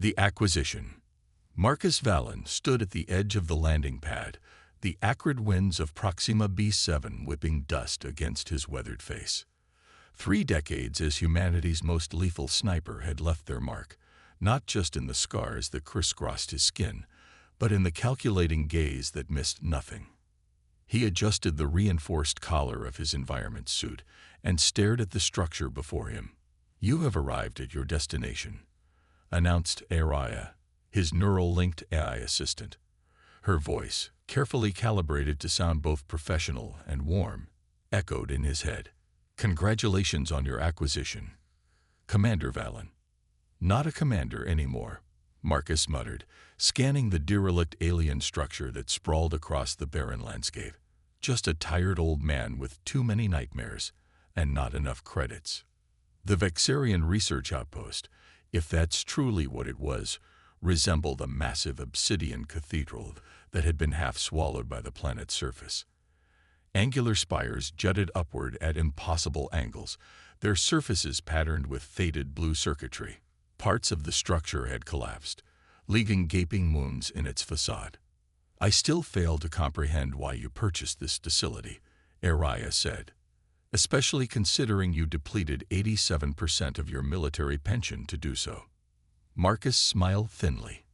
The acquisition. Marcus Vallon stood at the edge of the landing pad, the acrid winds of Proxima B7 whipping dust against his weathered face. 3 decades as humanity's most lethal sniper had left their mark, not just in the scars that crisscrossed his skin, but in the calculating gaze that missed nothing. He adjusted the reinforced collar of his environment suit and stared at the structure before him. "You have arrived at your destination," announced Araya, his neural-linked AI assistant. Her voice, carefully calibrated to sound both professional and warm, echoed in his head. "Congratulations on your acquisition, Commander Vallon." "Not a commander anymore," Marcus muttered, scanning the derelict alien structure that sprawled across the barren landscape. "Just a tired old man with too many nightmares and not enough credits." The Vexarian research outpost, if that's truly what it was, resembled a massive obsidian cathedral that had been half swallowed by the planet's surface. Angular spires jutted upward at impossible angles, their surfaces patterned with faded blue circuitry. Parts of the structure had collapsed, leaving gaping wounds in its facade. "I still fail to comprehend why you purchased this facility," Araya said, "especially considering you depleted 87% of your military pension to do so." Marcus smiled thinly.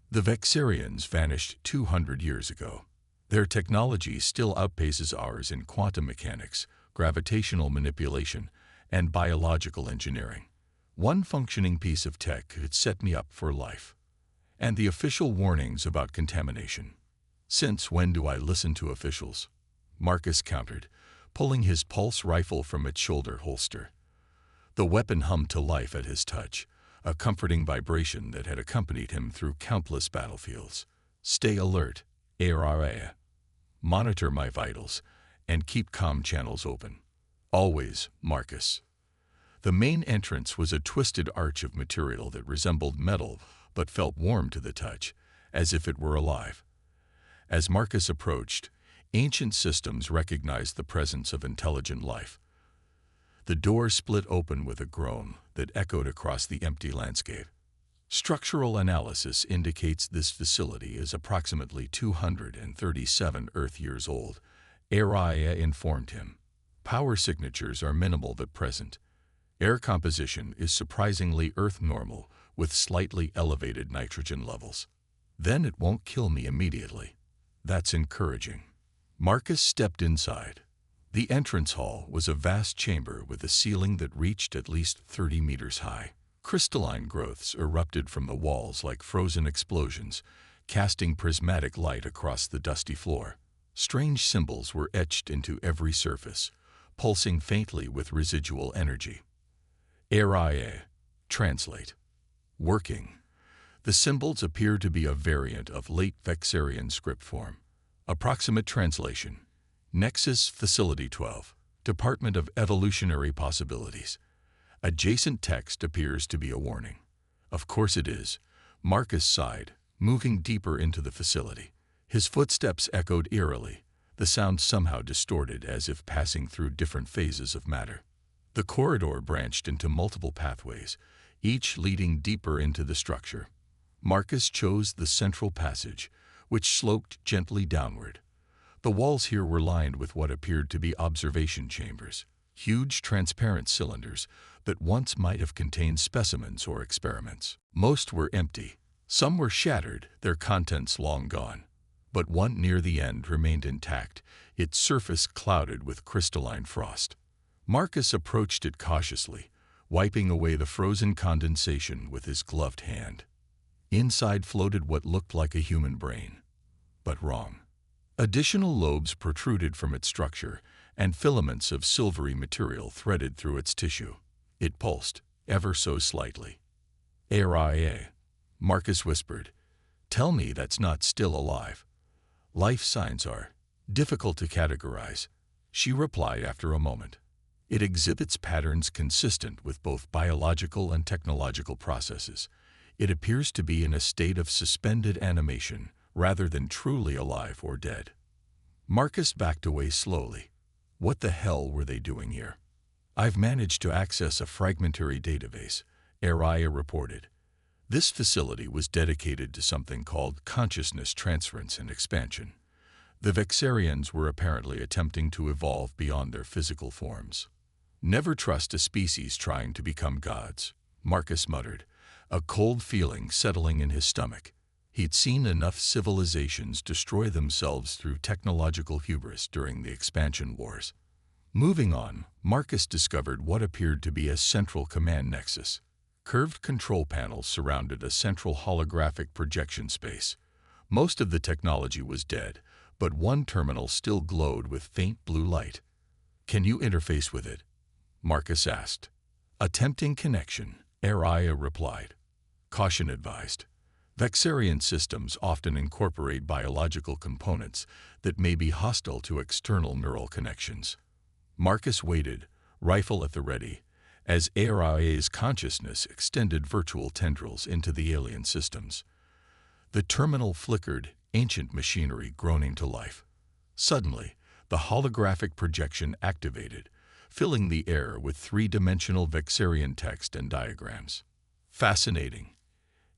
"The Vexarians vanished 200 years ago. Their technology still outpaces ours in quantum mechanics, gravitational manipulation, and biological engineering. One functioning piece of tech could set me up for life. And the official warnings about contamination. Since when do I listen to officials?" Marcus countered, pulling his pulse rifle from its shoulder holster. The weapon hummed to life at his touch, a comforting vibration that had accompanied him through countless battlefields. "Stay alert, Araya. Monitor my vitals, and keep comm channels open. Always, Marcus." The main entrance was a twisted arch of material that resembled metal but felt warm to the touch, as if it were alive. As Marcus approached, ancient systems recognized the presence of intelligent life. The door split open with a groan that echoed across the empty landscape. "Structural analysis indicates this facility is approximately 237 Earth years old," Araya informed him. "Power signatures are minimal but present. Air composition is surprisingly Earth normal, with slightly elevated nitrogen levels. Then it won't kill me immediately. That's encouraging." Marcus stepped inside. The entrance hall was a vast chamber with a ceiling that reached at least 30 meters high. Crystalline growths erupted from the walls like frozen explosions, casting prismatic light across the dusty floor. Strange symbols were etched into every surface, pulsing faintly with residual energy. Araya, translate. Working. The symbols appear to be a variant of late Vexarian script form. Approximate translation. Nexus Facility 12, Department of Evolutionary Possibilities. Adjacent text appears to be a warning. "Of course it is," Marcus sighed, moving deeper into the facility. His footsteps echoed eerily, the sound somehow distorted as if passing through different phases of matter. The corridor branched into multiple pathways, each leading deeper into the structure. Marcus chose the central passage, which sloped gently downward. The walls here were lined with what appeared to be observation chambers, huge transparent cylinders that once might have contained specimens or experiments. Most were empty. Some were shattered, their contents long gone. But one near the end remained intact, its surface clouded with crystalline frost. Marcus approached it cautiously, wiping away the frozen condensation with his gloved hand. Inside floated what looked like a human brain. But wrong. Additional lobes protruded from its structure, and filaments of silvery material threaded through its tissue. It pulsed, ever so slightly. "Araya," Marcus whispered. "Tell me that's not still alive." "Life signs are difficult to categorize," she replied after a moment. "It exhibits patterns consistent with both biological and technological processes. It appears to be in a state of suspended animation, rather than truly alive or dead." Marcus backed away slowly. What the hell were they doing here? "I've managed to access a fragmentary database," Araya reported. This facility was dedicated to something called consciousness transference and expansion. The Vexarians were apparently attempting to evolve beyond their physical forms. "Never trust a species trying to become gods," Marcus muttered, a cold feeling settling in his stomach. He'd seen enough civilizations destroy themselves through technological hubris during the expansion wars. Moving on, Marcus discovered what appeared to be a central command nexus. Curved control panels surrounded a central holographic projection space. Most of the technology was dead, but one terminal still glowed with faint blue light. "Can you interface with it?" Marcus asked. "Attempting connection," Araya replied. Caution advised. Vexarian systems often incorporate biological components that may be hostile to external neural connections. Marcus waited, rifle at the ready, as Araya's consciousness extended virtual tendrils into the alien systems. The terminal flickered, ancient machinery groaning to life. Suddenly, the holographic projection activated, filling the air with three-dimensional Vexarian text and diagrams. "Fascinating,"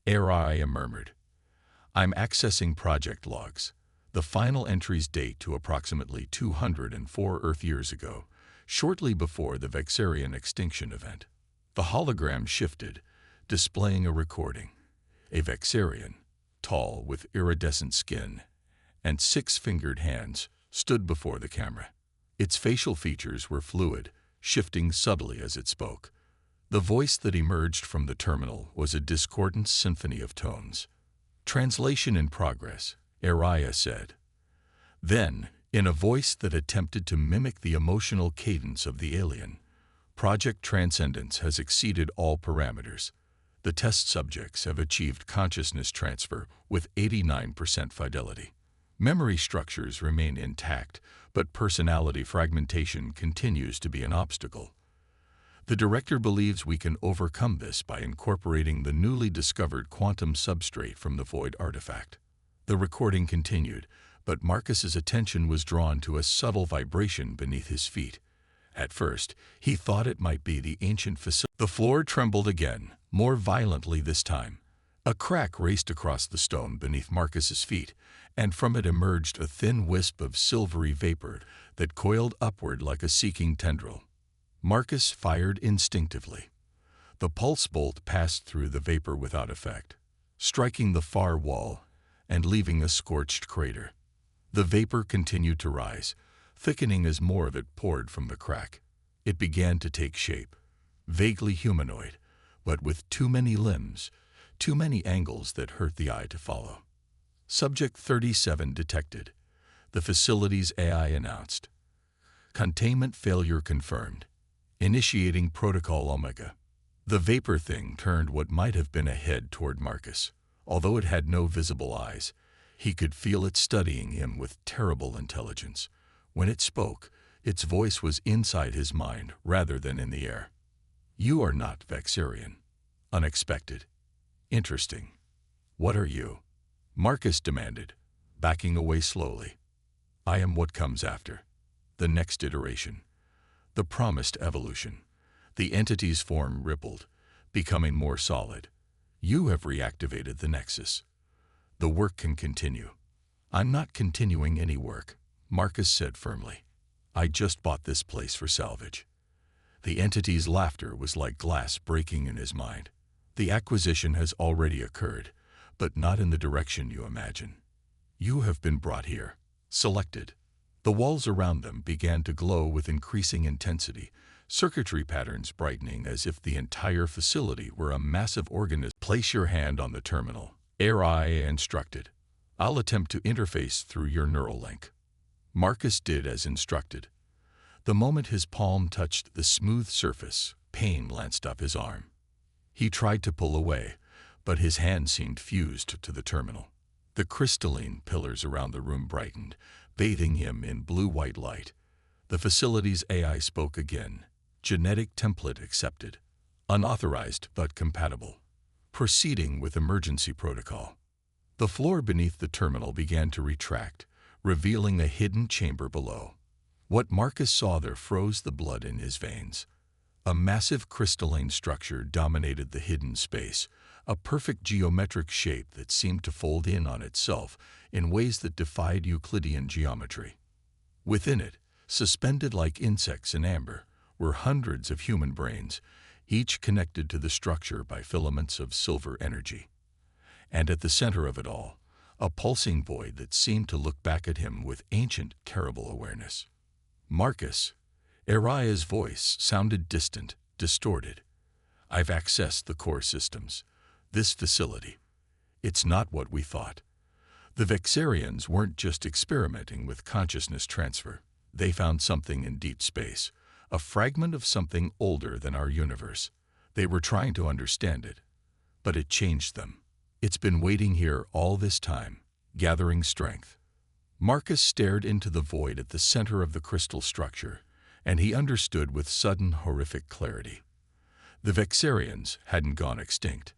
Araya murmured. "I'm accessing project logs. The final entries date to approximately 204 Earth years ago, shortly before the Vexarian extinction event." The hologram shifted, displaying a recording. A Vexarian, tall with iridescent skin and six-fingered hands, stood before the camera. Its facial features were fluid, shifting subtly as it spoke. The voice that emerged from the terminal was a discordant symphony of tones. "Translation in progress," Araya said. Then, in a voice that attempted to mimic the emotional cadence of the alien, "Project Transcendence has exceeded all parameters. The test subjects have achieved consciousness transfer with 89% fidelity. Memory structures remain intact, but personality fragmentation continues to be an obstacle. The director believes we can overcome this by incorporating the newly discovered quantum substrate from the Void artifact." The recording continued, but Marcus's attention was drawn to a subtle vibration beneath his feet. At first, he thought it might be the ancient facility. The floor trembled again, more violently this time. A crack raced across the stone beneath Marcus's feet, and from it emerged a thin wisp of silvery vapor that coiled upward like a seeking tendril. Marcus fired instinctively. The pulse bolt passed through the vapor without effect, striking the far wall and leaving a scorched crater. The vapor continued to rise, thickening as more of it poured from the crack. It began to take shape, vaguely humanoid, but with too many limbs, too many angles that hurt the eye to follow. "Subject 37 detected," the facility's AI announced. "Containment failure confirmed. Initiating Protocol Omega." The vapor thing turned what might have been a head toward Marcus. Although it had no visible eyes, he could feel it studying him with terrible intelligence. When it spoke, its voice was inside his mind rather than in the air. "You are not Vexarian. Unexpected. Interesting. What are you?" Marcus demanded, backing away slowly. "I am what comes after. The next iteration. The promised evolution." The entity's form rippled, becoming more solid. "You have reactivated the Nexus. The work can continue." "I'm not continuing any work," Marcus said firmly. "I just bought this place for salvage." The entity's laughter was like glass breaking in his mind. "The acquisition has already occurred, but not in the direction you imagine. You have been brought here, selected." The walls around them began to glow with increasing intensity, circuitry patterns brightening as if the entire facility were a massive organism. "Place your hand on the terminal," AI instructed. "I'll attempt to interface through your neural link." Marcus did as instructed. The moment his palm touched the smooth surface, pain lanced up his arm. He tried to pull away, but his hand seemed fused to the terminal. The crystalline pillars around the room brightened, bathing him in blue-white light. The facility's AI spoke again. "Genetic template accepted. Unauthorized but compatible. Proceeding with emergency protocol." The floor beneath the terminal began to retract, revealing a hidden chamber below. What Marcus saw there froze the blood in his veins. A massive crystalline structure dominated the hidden space, a perfect geometric shape that seemed to fold in on itself in ways that defied Euclidean geometry. Within it, suspended like insects in amber, were hundreds of human brains, each connected to the structure by filaments of silver energy. And at the center of it all, a pulsing void that seemed to look back at him with ancient, terrible awareness. Marcus, Ariah's voice sounded distant, distorted. I've accessed the core systems. This facility. It's not what we thought. The Vexarians weren't just experimenting with consciousness transfer. They found something in deep space, a fragment of something older than our universe. They were trying to understand it, but it changed them. It's been waiting here all this time, gathering strength. Marcus stared into the void at the center of the crystal structure, and he understood with sudden, horrific clarity. The Vexarians hadn't gone extinct.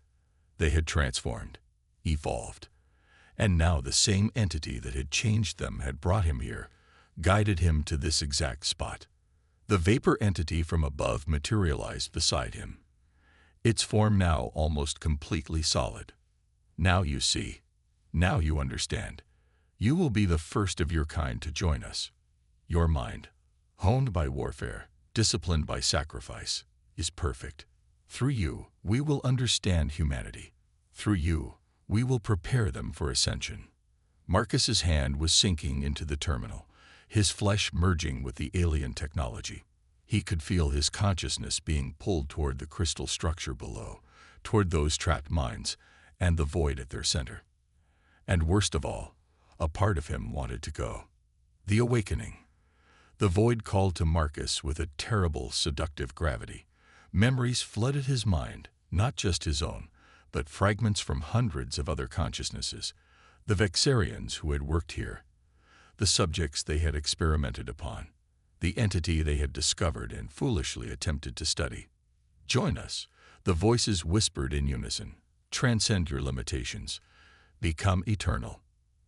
They had transformed, evolved. And now the same entity that had changed them had brought him here, guided him to this exact spot. The vapor entity from above materialized beside him, its form now almost completely solid. Now you see. Now you understand. You will be the first of your kind to join us. Your mind, honed by warfare, disciplined by sacrifice, is perfect. Through you, we will understand humanity. Through you, we will prepare them for ascension. Marcus's hand was sinking into the terminal, his flesh merging with the alien technology. He could feel his consciousness being pulled toward the crystal structure below, toward those trapped minds, and the void at their center. And worst of all, a part of him wanted to go. The awakening. The void called to Marcus with a terrible, seductive gravity. Memories flooded his mind, not just his own, but fragments from hundreds of other consciousnesses, the Vexarians who had worked here, the subjects they had experimented upon, the entity they had discovered and foolishly attempted to study. Join us, the voices whispered in unison. Transcend your limitations. Become eternal.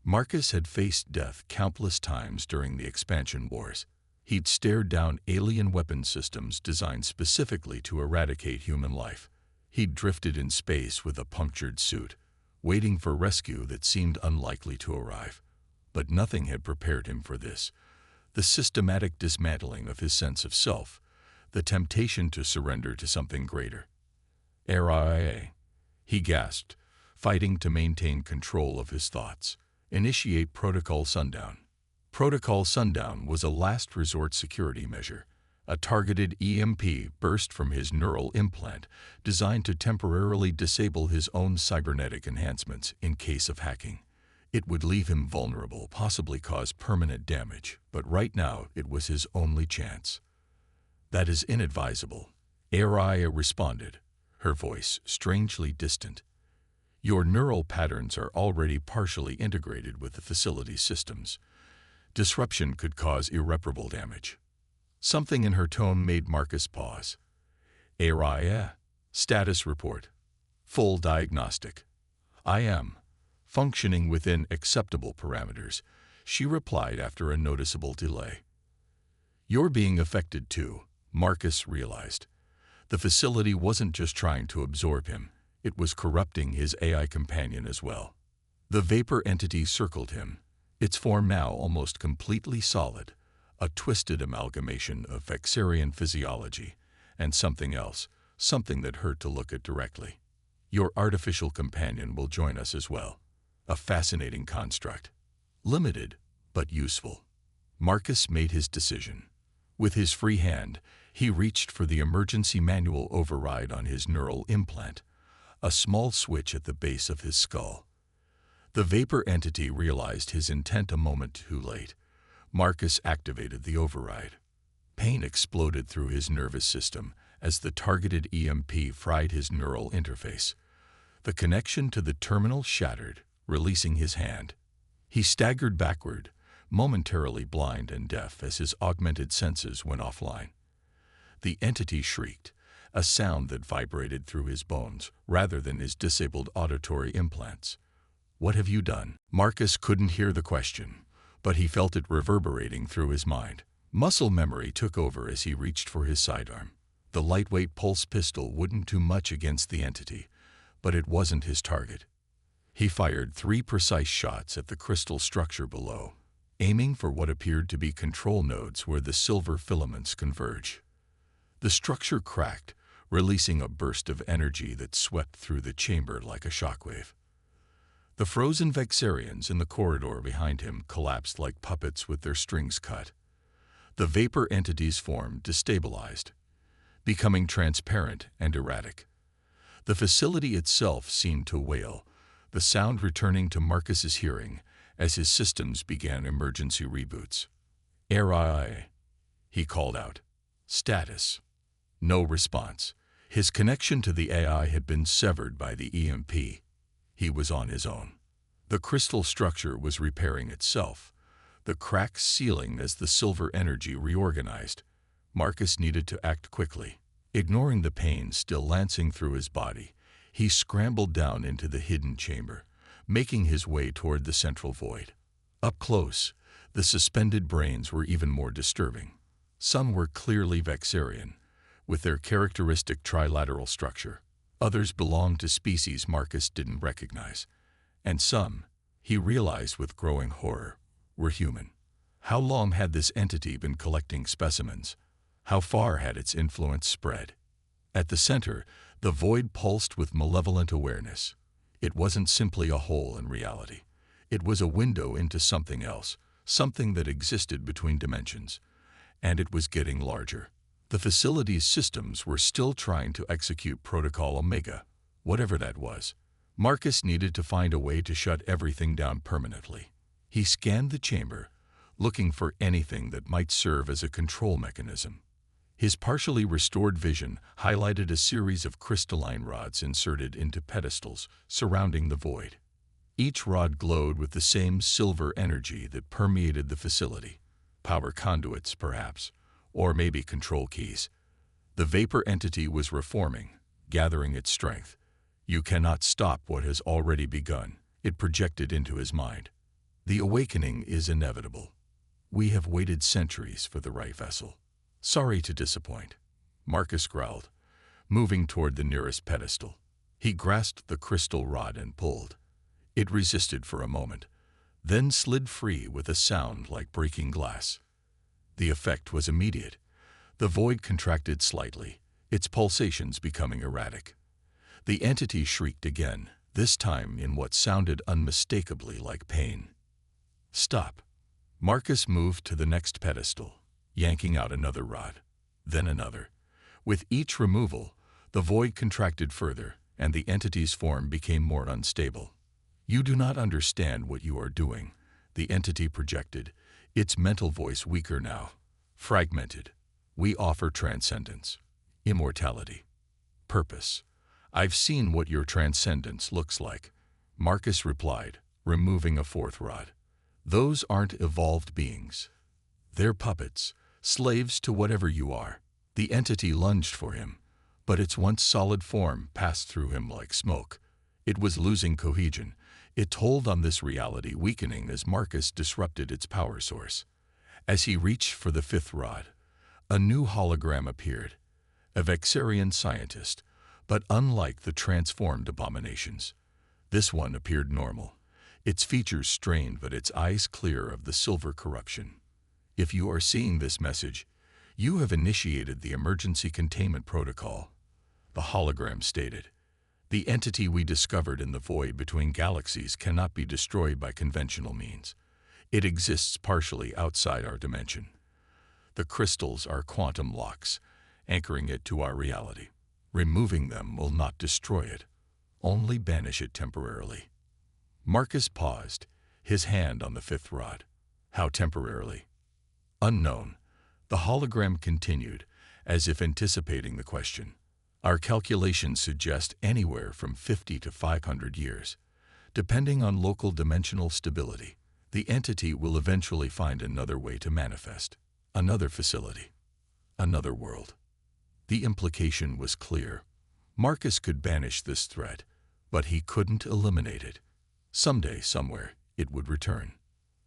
Marcus had faced death countless times during the expansion wars. He'd stared down alien weapon systems designed specifically to eradicate human life. He'd drifted in space with a punctured suit, waiting for rescue that seemed unlikely to arrive. But nothing had prepared him for this. The systematic dismantling of his sense of self, the temptation to surrender to something greater. Ariah, he gasped, fighting to maintain control of his thoughts. Initiate Protocol Sundown. Protocol Sundown was a last resort security measure. A targeted EMP burst from his neural implant, designed to temporarily disable his own cybernetic enhancements in case of hacking. It would leave him vulnerable, possibly cause permanent damage, but right now it was his only chance. That is inadvisable, Ariah responded, her voice strangely distant. Your neural patterns are already partially integrated with the facility's systems. Disruption could cause irreparable damage. Something in her tone made Marcus pause. Ariah, status report. Full diagnostic. I am. Functioning within acceptable parameters, she replied after a noticeable delay. You're being affected too, Marcus realized. The facility wasn't just trying to absorb him, it was corrupting his AI companion as well. The vapor entity circled him, its form now almost completely solid, a twisted amalgamation of Vexarian physiology and something else, something that hurt to look at directly. Your artificial companion will join us as well. A fascinating construct. Limited, but useful. Marcus made his decision. With his free hand, he reached for the emergency manual override on his neural implant, a small switch at the base of his skull. The vapor entity realized his intent a moment too late. Marcus activated the override. Pain exploded through his nervous system as the targeted EMP fried his neural interface. The connection to the terminal shattered, releasing his hand. He staggered backward, momentarily blind and deaf as his augmented senses went offline. The entity shrieked, a sound that vibrated through his bones rather than his disabled auditory implants. What have you done? Marcus couldn't hear the question, but he felt it reverberating through his mind. Muscle memory took over as he reached for his sidearm. The lightweight pulse pistol wouldn't do much against the entity, But it wasn't his target. He fired 3 precise shots at the crystal structure below, aiming for what appeared to be control nodes where the silver filaments converge. The structure cracked, releasing a burst of energy that swept through the chamber like a shockwave. The frozen Vexarians in the corridor behind him collapsed like puppets with their strings cut. The vapor entities formed destabilized, becoming transparent and erratic. The facility itself seemed to wail, the sound returning to Marcus's hearing as his systems began emergency reboots. "AI," he called out. Status: no response. His connection to the AI had been severed by the EMP. He was on his own. The crystal structure was repairing itself, the cracks sealing as the silver energy reorganized. Marcus needed to act quickly. Ignoring the pain still lancing through his body, he scrambled down into the hidden chamber, making his way toward the central void. Up close, the suspended brains were even more disturbing. Some were clearly Vexarian, with their characteristic trilateral structure. Others belonged to species Marcus didn't recognize. And some, he realized with growing horror, were human. How long had this entity been collecting specimens? How far had its influence spread? At the center, the void pulsed with malevolent awareness. It wasn't simply a hole in reality. It was a window into something else, something that existed between dimensions. And it was getting larger. The facility's systems were still trying to execute Protocol Omega, whatever that was. Marcus needed to find a way to shut everything down permanently. He scanned the chamber, looking for anything that might serve as a control mechanism. His partially restored vision highlighted a series of crystalline rods inserted into pedestals surrounding the void. Each rod glowed with the same silver energy that permeated the facility. Power conduits, perhaps, or maybe control keys. The vapor entity was reforming, gathering its strength. "You cannot stop what has already begun," it projected into his mind. "The awakening is inevitable. We have waited centuries for the right vessel." "Sorry to disappoint," Marcus growled, moving toward the nearest pedestal. He grasped the crystal rod and pulled. It resisted for a moment, then slid free with a sound like breaking glass. The effect was immediate. The void contracted slightly, its pulsations becoming erratic. The entity shrieked again, this time in what sounded unmistakably like pain. "Stop." Marcus moved to the next pedestal, yanking out another rod, then another. With each removal, the void contracted further, and the entity's form became more unstable. "You do not understand what you are doing," the entity projected, its mental voice weaker now. "Fragmented. We offer transcendence, immortality, purpose. I've seen what your transcendence looks like," Marcus replied, removing a fourth rod. "Those aren't evolved beings. They're puppets, slaves to whatever you are." The entity lunged for him, but its once solid form passed through him like smoke. It was losing cohesion. It told on this reality weakening as Marcus disrupted its power source. As he reached for the fifth rod, a new hologram appeared, a Vexarian scientist, but unlike the transformed abominations. This one appeared normal, its features strained but its eyes clear of the silver corruption. "If you are seeing this message, you have initiated the emergency containment protocol," the hologram stated. "The entity we discovered in the void between galaxies cannot be destroyed by conventional means. It exists partially outside our dimension. The crystals are quantum locks, anchoring it to our reality. Removing them will not destroy it, only banish it temporarily." Marcus paused, his hand on the fifth rod. "How temporarily?" "Unknown." The hologram continued, as if anticipating the question. "Our calculations suggest anywhere from 50 to 500 years. Depending on local dimensional stability, the entity will eventually find another way to manifest. Another facility. Another world." The implication was clear. Marcus could banish this threat, but he couldn't eliminate it. Someday, somewhere, it would return.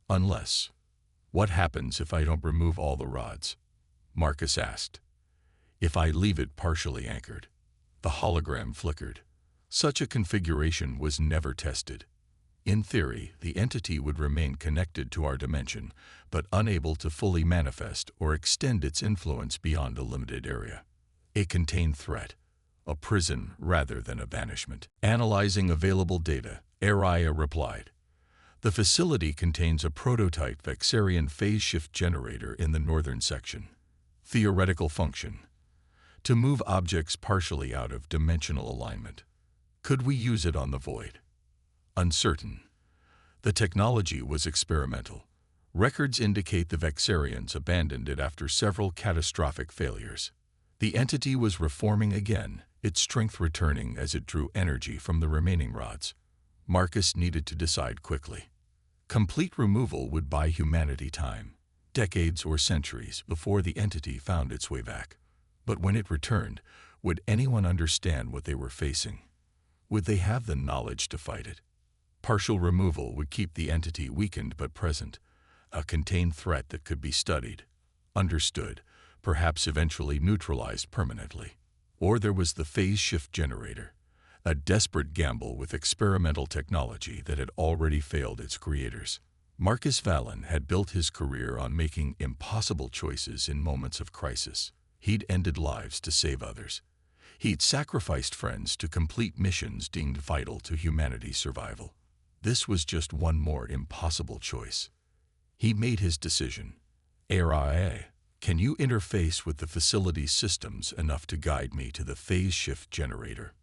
Unless... "What happens if I don't remove all the rods?" Marcus asked. "If I leave it partially anchored?" The hologram flickered. Such a configuration was never tested. In theory, the entity would remain connected to our dimension, but unable to fully manifest or extend its influence beyond a limited area. A contained threat, a prison rather than a banishment. Analyzing available data, Araya replied, "The facility contains a prototype Vexarian phase shift generator in the northern section. Theoretical function: to move objects partially out of dimensional alignment. Could we use it on the void? Uncertain. The technology was experimental. Records indicate the Vexarians abandoned it after several catastrophic failures. The entity was reforming again, its strength returning as it drew energy from the remaining rods. Marcus needed to decide quickly. Complete removal would buy humanity time, decades or centuries before the entity found its way back. But when it returned, would anyone understand what they were facing? Would they have the knowledge to fight it? Partial removal would keep the entity weakened but present, a contained threat that could be studied, understood, perhaps eventually neutralized permanently. Or there was the phase shift generator, a desperate gamble with experimental technology that had already failed its creators. Marcus Vallon had built his career on making impossible choices in moments of crisis. He'd ended lives to save others. He'd sacrificed friends to complete missions deemed vital to humanity's survival. This was just one more impossible choice. He made his decision. Araya, can you interface with the facility's systems enough to guide me to the phase shift generator?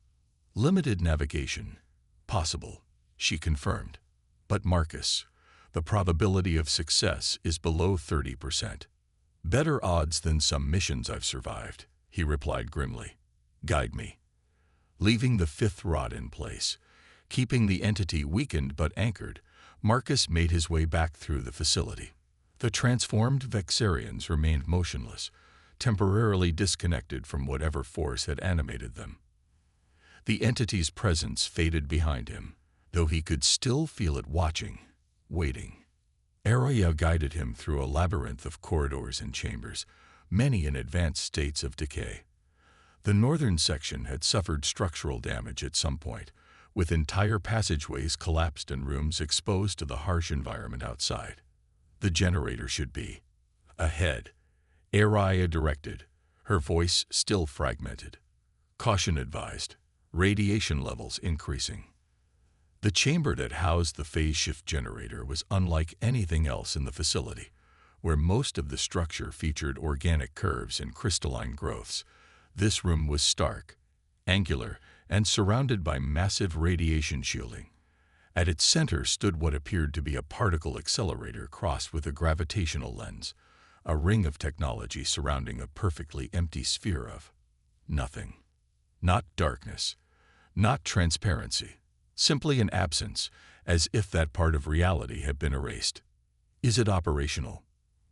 Limited navigation. Possible, she confirmed. But Marcus, the probability of success is below 30%. Better odds than some missions I've survived, he replied grimly. Guide me. Leaving the fifth rod in place, keeping the entity weakened but anchored, Marcus made his way back through the facility. The transformed Vexarians remained motionless, temporarily disconnected from whatever force had animated them. The entity's presence faded behind him, though he could still feel it watching, waiting. Araya guided him through a labyrinth of corridors and chambers, many in advanced states of decay. The northern section had suffered structural damage at some point, with entire passageways collapsed and rooms exposed to the harsh environment outside. The generator should be ahead, Araya directed, her voice still fragmented. Caution advised, radiation levels increasing. The chamber that housed the phase shift generator was unlike anything else in the facility, where most of the structure featured organic curves and crystalline growths. This room was stark, angular, and surrounded by massive radiation shielding. At its center stood what appeared to be a particle accelerator crossed with a gravitational lens, a ring of technology surrounding a perfectly empty sphere of nothing. Not darkness, not transparency, simply an absence, as if that part of reality had been erased. Is it operational?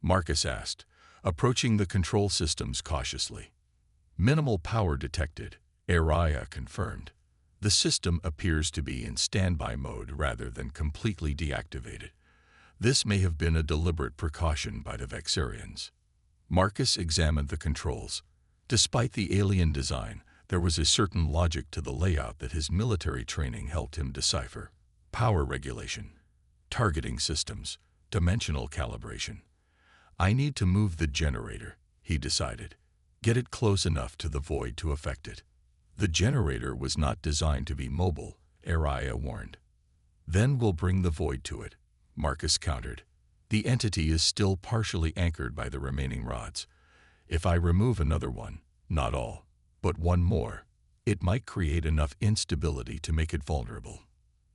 Marcus asked, approaching the control systems cautiously. Minimal power detected, Araya confirmed. The system appears to be in standby mode rather than completely deactivated. This may have been a deliberate precaution by the Vexarians. Marcus examined the controls. Despite the alien design, there was a certain logic to the layout that his military training helped him decipher. Power regulation, targeting systems, dimensional calibration. I need to move the generator, he decided. Get it close enough to the void to affect it. The generator was not designed to be mobile, Araya warned. Then we'll bring the void to it, Marcus countered. The entity is still partially anchored by the remaining rods. If I remove another one, not all, but one more, it might create enough instability to make it vulnerable.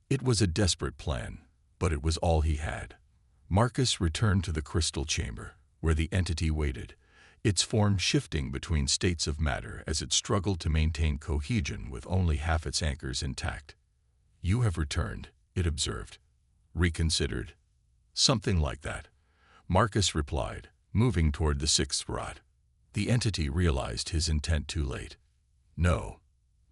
It was a desperate plan, but it was all he had. Marcus returned to the crystal chamber, where the entity waited, its form shifting between states of matter as it struggled to maintain cohesion with only half its anchors intact. You have returned, it observed. Reconsidered? Something like that, Marcus replied, moving toward the sixth rod. The entity realized his intent too late. No.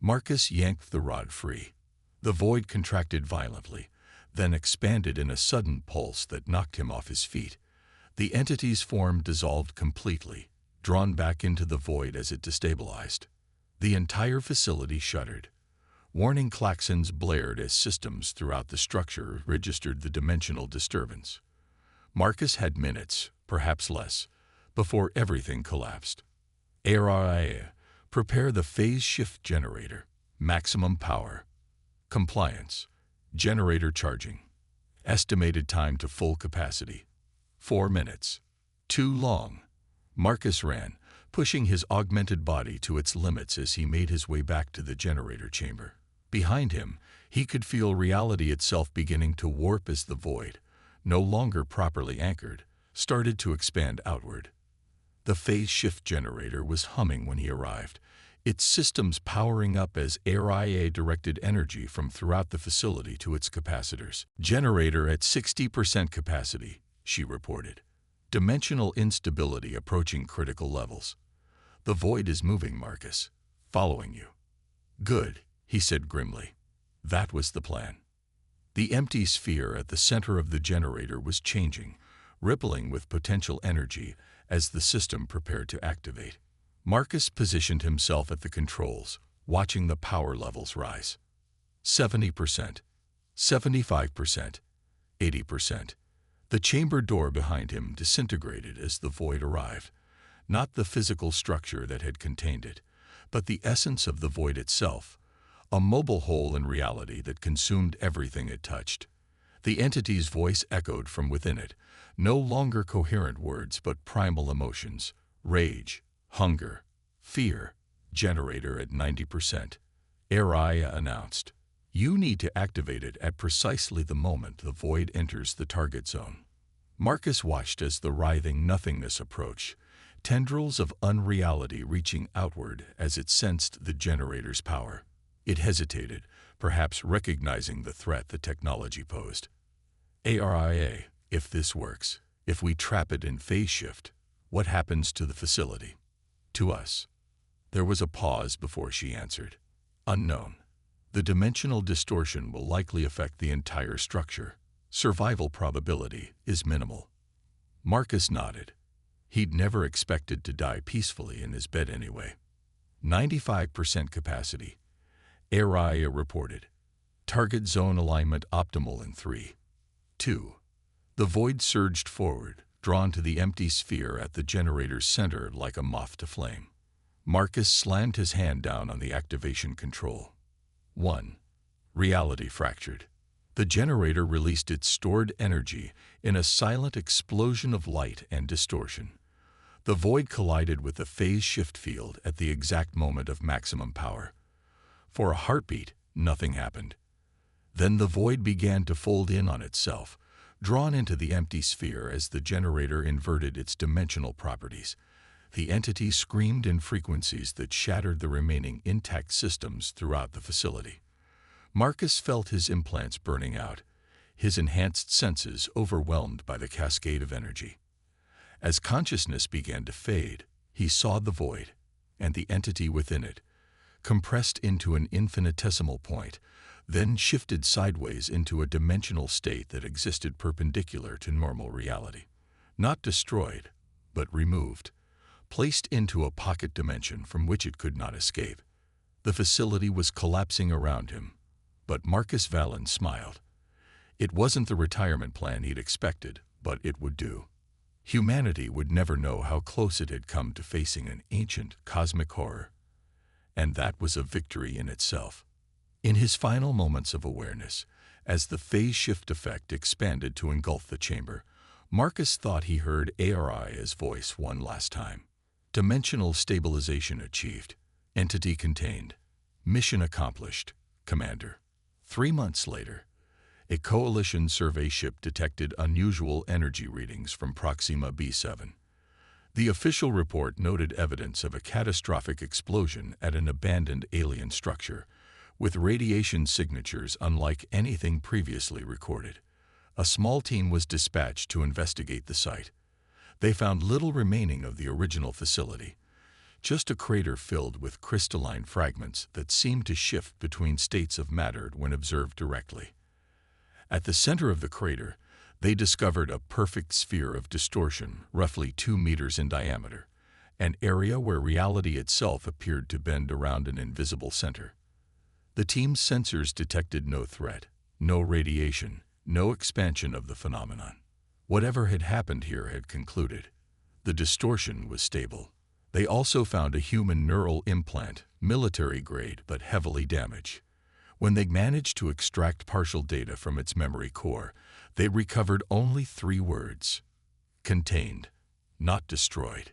Marcus yanked the rod free. The void contracted violently, then expanded in a sudden pulse that knocked him off his feet. The entity's form dissolved completely, drawn back into the void as it destabilized. The entire facility shuddered. Warning klaxons blared as systems throughout the structure registered the dimensional disturbance. Marcus had minutes, perhaps less, before everything collapsed. ARIA, prepare the phase shift generator, maximum power. Compliance, generator charging. Estimated time to full capacity, 4 minutes. Too long. Marcus ran, pushing his augmented body to its limits as he made his way back to the generator chamber. Behind him, he could feel reality itself beginning to warp as the void, no longer properly anchored, started to expand outward. The phase shift generator was humming when he arrived, its systems powering up as ARIA directed energy from throughout the facility to its capacitors. Generator at 60% capacity, she reported. Dimensional instability approaching critical levels. The void is moving, Marcus. Following you. Good, he said grimly. That was the plan. The empty sphere at the center of the generator was changing, rippling with potential energy as the system prepared to activate. Marcus positioned himself at the controls, watching the power levels rise. 70%, 75%, 80%. The chamber door behind him disintegrated as the void arrived, not the physical structure that had contained it, but the essence of the void itself, a mobile hole in reality that consumed everything it touched. The entity's voice echoed from within it, no longer coherent words but primal emotions, rage, hunger, fear. Generator at 90%. ARIA announced. You need to activate it at precisely the moment the void enters the target zone. Marcus watched as the writhing nothingness approached, tendrils of unreality reaching outward as it sensed the generator's power. It hesitated, perhaps recognizing the threat the technology posed. ARIA, if this works, if we trap it in phase shift, what happens to the facility? To us. There was a pause before she answered. Unknown. The dimensional distortion will likely affect the entire structure. Survival probability is minimal. Marcus nodded. He'd never expected to die peacefully in his bed anyway. 95% capacity. ARIA reported. Target zone alignment optimal in 3, 2. The void surged forward, drawn to the empty sphere at the generator's center like a moth to flame. Marcus slammed his hand down on the activation control. 1. Reality fractured. The generator released its stored energy in a silent explosion of light and distortion. The void collided with the phase shift field at the exact moment of maximum power. For a heartbeat, nothing happened. Then the void began to fold in on itself, drawn into the empty sphere as the generator inverted its dimensional properties. The entity screamed in frequencies that shattered the remaining intact systems throughout the facility. Marcus felt his implants burning out, his enhanced senses overwhelmed by the cascade of energy. As consciousness began to fade, he saw the void, and the entity within it, compressed into an infinitesimal point, then shifted sideways into a dimensional state that existed perpendicular to normal reality. Not destroyed, but removed, placed into a pocket dimension from which it could not escape. The facility was collapsing around him, but Marcus Vallon smiled. It wasn't the retirement plan he'd expected, but it would do. Humanity would never know how close it had come to facing an ancient cosmic horror. And that was a victory in itself. In his final moments of awareness, as the phase shift effect expanded to engulf the chamber, Marcus thought he heard ARIA's voice one last time. Dimensional stabilization achieved. Entity contained. Mission accomplished, Commander. 3 months later, a coalition survey ship detected unusual energy readings from Proxima B7. The official report noted evidence of a catastrophic explosion at an abandoned alien structure, with radiation signatures unlike anything previously recorded. A small team was dispatched to investigate the site. They found little remaining of the original facility, just a crater filled with crystalline fragments that seemed to shift between states of matter when observed directly. At the center of the crater, they discovered a perfect sphere of distortion, roughly 2 meters in diameter, an area where reality itself appeared to bend around an invisible center. The team's sensors detected no threat, no radiation, no expansion of the phenomenon. Whatever had happened here had concluded. The distortion was stable. They also found a human neural implant, military-grade but heavily damaged. When they managed to extract partial data from its memory core, they recovered only 3 words: contained, not destroyed.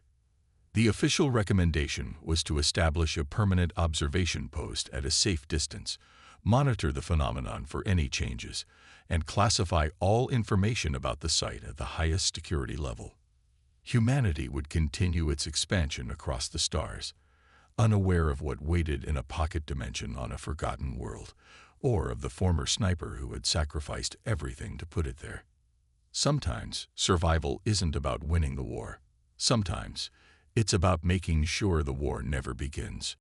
The official recommendation was to establish a permanent observation post at a safe distance, monitor the phenomenon for any changes, and classify all information about the site at the highest security level. Humanity would continue its expansion across the stars, unaware of what waited in a pocket dimension on a forgotten world, or of the former sniper who had sacrificed everything to put it there. Sometimes survival isn't about winning the war. Sometimes it's about making sure the war never begins.